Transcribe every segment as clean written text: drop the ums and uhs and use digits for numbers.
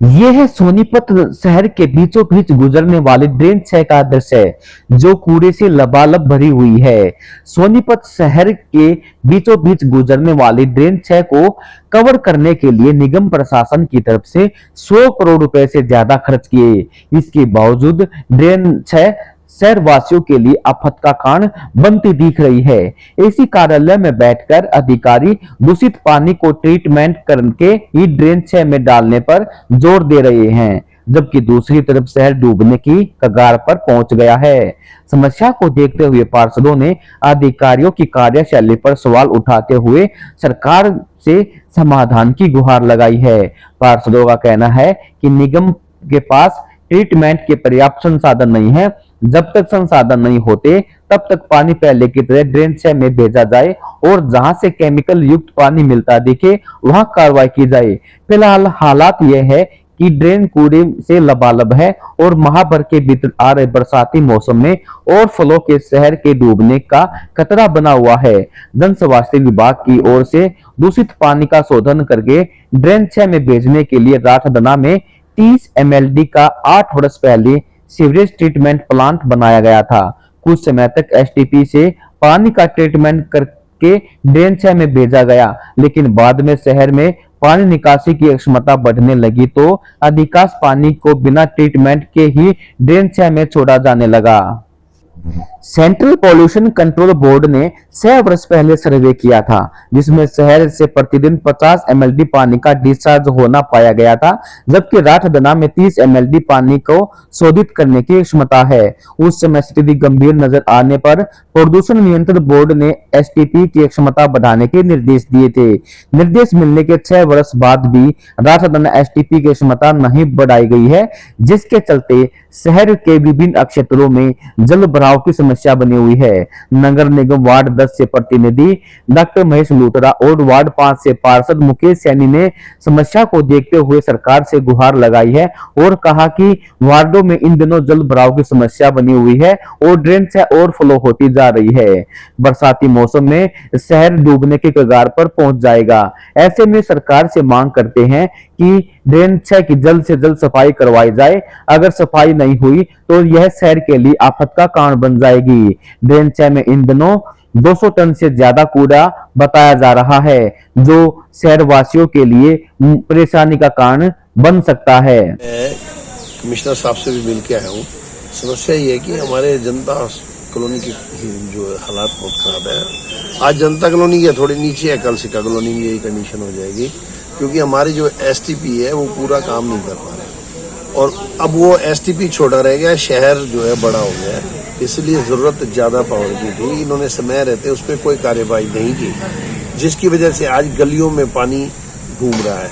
ये है सोनीपत शहर के बीचों बीच गुजरने वाली ड्रेन 6 का दृश्य जो कूड़े से लबालब भरी हुई है। सोनीपत शहर के बीचों बीच गुजरने वाली ड्रेन 6 को कवर करने के लिए निगम प्रशासन की तरफ से 100 करोड़ रुपए से ज्यादा खर्च किए। इसके बावजूद ड्रेन 6 शहर वासियों के लिए आफत का कारण बनती दिख रही है। एसी कार्यालय में बैठकर अधिकारी दूषित पानी को ट्रीटमेंट करके ही ड्रेन 6 में डालने पर जोर दे रहे हैं, जबकि दूसरी तरफ शहर डूबने की कगार पर पहुंच गया है। समस्या को देखते हुए पार्षदों ने अधिकारियों की कार्यशैली पर सवाल उठाते हुए सरकार से समाधान की गुहार लगाई है। पार्षदों का कहना है कि निगम के पास ट्रीटमेंट के पर्याप्त संसाधन नहीं है। जब तक संसाधन नहीं होते तब तक पानी पहले की तरह ड्रेन 6 में भेजा जाए और जहां से केमिकल युक्त पानी मिलता दिखे वहां कार्रवाई की जाए। फिलहाल हालात यह है कि ड्रेन कूड़े से लबालब है और माह भर के भीतर आ रहे बरसाती मौसम में और फलों के शहर के डूबने का खतरा बना हुआ है। जन स्वास्थ्य विभाग की ओर से दूषित पानी का शोधन करके ड्रेन 6 में भेजने के लिए राठदना में 30 MLD का 8 वर्ष पहले सीवरेज ट्रीटमेंट प्लांट बनाया गया था। कुछ समय तक STP से पानी का ट्रीटमेंट करके ड्रेन 6 में भेजा गया, लेकिन बाद में शहर में पानी निकासी की क्षमता बढ़ने लगी तो अधिकांश पानी को बिना ट्रीटमेंट के ही ड्रेन 6 में छोड़ा जाने लगा। सेंट्रल पॉल्यूशन कंट्रोल बोर्ड ने 6 वर्ष पहले सर्वे किया था, जिसमें शहर से प्रतिदिन 50 MLD पानी का डिस्चार्ज होना पाया गया था, जबकि राठदना में 30 MLD पानी को शोधित करने की क्षमता है। उस समय स्थिति गंभीर नजर आने पर प्रदूषण नियंत्रण बोर्ड ने STP की क्षमता बढ़ाने के निर्देश दिए थे। निर्देश मिलने के 6 वर्ष बाद भी राठदना STP की क्षमता नहीं बढ़ाई गई है, जिसके चलते शहर के विभिन्न क्षेत्रों में जल भराव की समस्या बनी हुई है। नगर निगम वार्ड 10 से प्रतिनिधि डॉक्टर महेश लूथरा और वार्ड 5 से पार्षद मुकेश सैनी ने समस्या को देखते हुए सरकार से गुहार लगाई है और कहा कि वार्डों में इन दिनों जल भराव की समस्या बनी हुई है और ड्रेन से ओवरफ्लो होती जा रही है। बरसाती मौसम में शहर डूबने के कगार पर पहुंच जाएगा। ऐसे में सरकार से मांग करते हैं कि ड्रेन 6 की जल्द से जल्द सफाई करवाई जाए। अगर सफाई नहीं हुई तो यह शहर के लिए आफत का कारण बन जाएगी। ड्रेन 6 में इन दिनों 200 टन से ज्यादा कूड़ा बताया जा रहा है, जो शहर वासियों के लिए परेशानी का कारण बन सकता है। कमिश्नर साहब से भी मिल के आया हूँ। समस्या ये है कि हमारे जनता कॉलोनी की जो हालात बहुत खराब है। आज जनता कॉलोनी की थोड़ी नीचे है, कल सिक्का कॉलोनी में यही कंडीशन हो जाएगी, क्योंकि हमारी जो STP है वो पूरा काम नहीं कर पा रहा और अब वो STP छोटा रह गया, शहर जो है बड़ा हो गया है, इसलिए जरूरत ज्यादा पावर की थी। इन्होंने समय रहते उस पर कोई कार्यवाही नहीं की, जिसकी वजह से आज गलियों में पानी घूम रहा है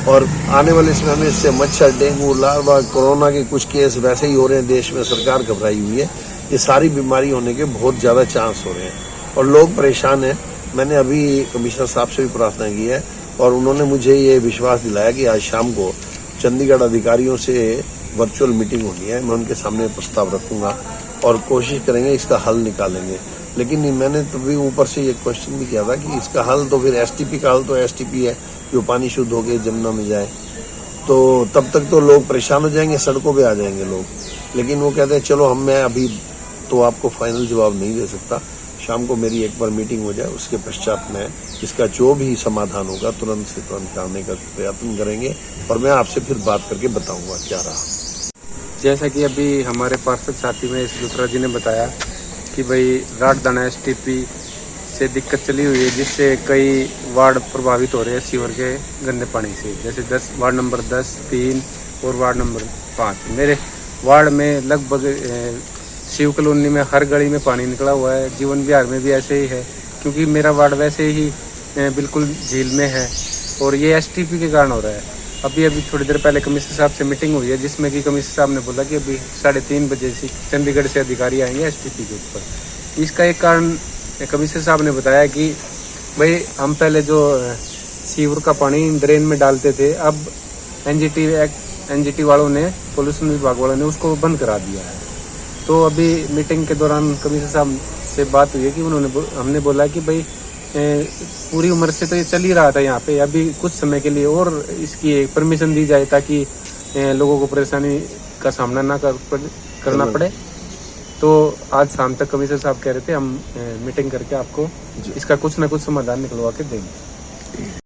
और आने वाले समय में इससे मच्छर, डेंगू, लार्वा, कोरोना के कुछ केस वैसे ही हो रहे हैं। देश में सरकार घबराई हुई है, ये सारी बीमारी होने के बहुत ज्यादा चांस हो रहे हैं और लोग परेशान हैं। मैंने अभी कमिश्नर साहब से भी प्रार्थना की है और उन्होंने मुझे ये विश्वास दिलाया कि आज शाम को चंडीगढ़ अधिकारियों से वर्चुअल मीटिंग होनी है। मैं उनके सामने प्रस्ताव रखूंगा और कोशिश करेंगे इसका हल निकालेंगे। लेकिन मैंने तभी ऊपर से ये क्वेश्चन भी किया था कि इसका हल तो फिर STP का हल तो STP है, जो पानी शुद्ध होकर जमुना में जाए, तो तब तक तो लोग परेशान हो जाएंगे, सड़कों पे आ जाएंगे लोग। लेकिन वो कहते हैं चलो मैं अभी तो आपको फाइनल जवाब नहीं दे सकता, शाम को मेरी एक बार मीटिंग हो जाए, उसके पश्चात में इसका जो भी समाधान होगा तुरंत से तुरंत करने का प्रयत्न करेंगे और मैं आपसे फिर बात करके बताऊंगा क्या रहा। जैसा कि अभी हमारे पार्षद साथी में लूथरा जी ने बताया कि भाई राठदना STP से दिक्कत चली हुई है, जिससे कई वार्ड प्रभावित हो रहे हैं सीवर के गंदे पानी से। जैसे वार्ड नंबर 10, 3 और वार्ड नंबर 5। मेरे वार्ड में लगभग शिव कॉलोनी में हर गली में पानी निकला हुआ है। जीवन विहार में भी ऐसे ही है, क्योंकि मेरा वार्ड वैसे ही बिल्कुल झील में है और ये STP के कारण हो रहा है। अभी थोड़ी देर पहले कमिश्नर साहब से मीटिंग हुई है, जिसमें कि कमिश्नर साहब ने बोला कि अभी 3:30 बजे से चंडीगढ़ से अधिकारी आएंगे STP के ऊपर। इसका एक कारण कमिश्नर साहब ने बताया कि भाई हम पहले जो सीवर का पानी ड्रेन में डालते थे, अब NGT वालों ने, पोल्यूशन विभाग वालों ने उसको बंद करा दिया है। तो अभी मीटिंग के दौरान कमिश्नर साहब से बात हुई है कि हमने बोला कि भाई पूरी उम्र से तो ये चल ही रहा था यहाँ पे, अभी कुछ समय के लिए और इसकी परमिशन दी जाए ताकि लोगों को परेशानी का सामना ना करना पड़े। तो आज शाम तक कमिश्नर साहब कह रहे थे हम मीटिंग करके आपको इसका कुछ ना कुछ समाधान निकलवा के देंगे।